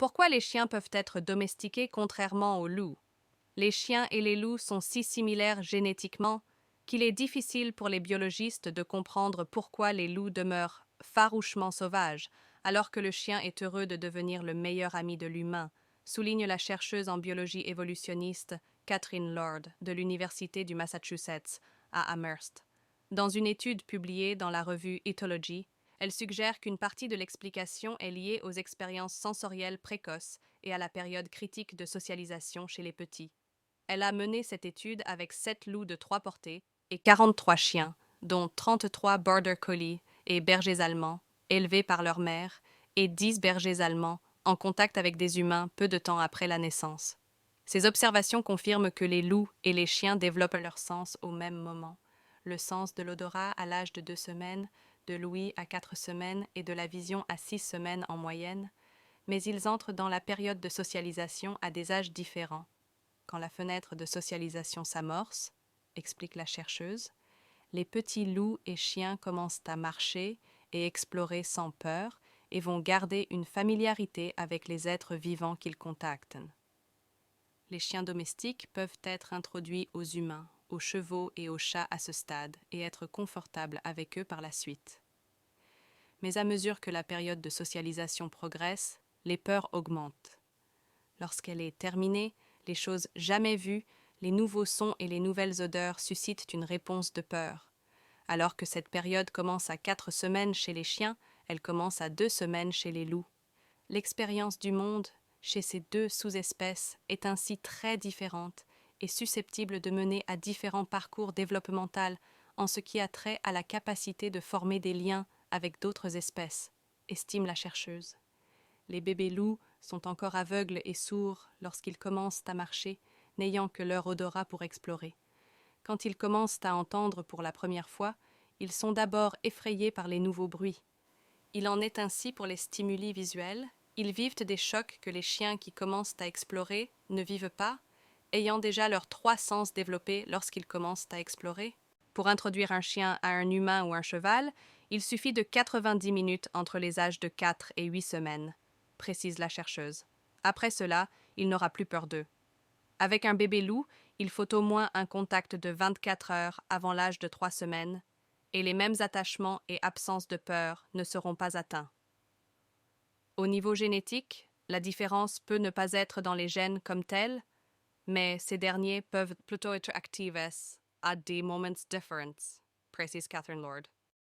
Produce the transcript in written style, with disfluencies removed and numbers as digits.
pourquoi les chiens peuvent être domestiqués contrairement aux loups? Les chiens et les loups sont si similaires génétiquement qu'il est difficile pour les biologistes de comprendre pourquoi les loups demeurent farouchement sauvages, alors que le chien est heureux de devenir le meilleur ami de l'humain, souligne la chercheuse en biologie évolutionniste Catherine Lord de l'Université du Massachusetts à Amherst. Dans une étude publiée dans la revue Ethology, elle suggère qu'une partie de l'explication est liée aux expériences sensorielles précoces et à la période critique de socialisation chez les petits. Elle a mené cette étude avec 7 loups de 3 portées et 43 chiens, dont 33 border collies et bergers allemands, élevés par leur mère, et 10 bergers allemands en contact avec des humains peu de temps après la naissance. Ces observations confirment que les loups et les chiens développent leur sens au même moment. Le sens de l'odorat à l'âge de 2 semaines, de l'ouïe à 4 semaines et de la vision à 6 semaines en moyenne, mais ils entrent dans la période de socialisation à des âges différents. Quand la fenêtre de socialisation s'amorce, explique la chercheuse, les petits loups et chiens commencent à marcher et explorer sans peur et vont garder une familiarité avec les êtres vivants qu'ils contactent. Les chiens domestiques peuvent être introduits aux humains, aux chevaux et aux chats à ce stade et être confortables avec eux par la suite. Mais à mesure que la période de socialisation progresse, les peurs augmentent. Lorsqu'elle est terminée, les choses jamais vues, les nouveaux sons et les nouvelles odeurs suscitent une réponse de peur. Alors que cette période commence à 4 semaines chez les chiens, elle commence à 2 semaines chez les loups. L'expérience du monde chez ces deux sous-espèces est ainsi très différente et susceptible de mener à différents parcours développementaux en ce qui a trait à la capacité de former des liens avec d'autres espèces, estime la chercheuse. Les bébés loups sont encore aveugles et sourds lorsqu'ils commencent à marcher, n'ayant que leur odorat pour explorer. Quand ils commencent à entendre pour la première fois, ils sont d'abord effrayés par les nouveaux bruits. Il en est ainsi pour les stimuli visuels. Ils vivent des chocs que les chiens qui commencent à explorer ne vivent pas, ayant déjà leurs 3 sens développés lorsqu'ils commencent à explorer. Pour introduire un chien à un humain ou un cheval, il suffit de 90 minutes entre les âges de 4 et 8 semaines, précise la chercheuse. Après cela, il n'aura plus peur d'eux. Avec un bébé loup, il faut au moins un contact de 24 heures avant l'âge de 3 semaines, et les mêmes attachements et absence de peur ne seront pas atteints. Au niveau génétique, la différence peut ne pas être dans les gènes comme tels, mais ces derniers peuvent plutôt être actifs à des moments différents, précise Catherine Lord.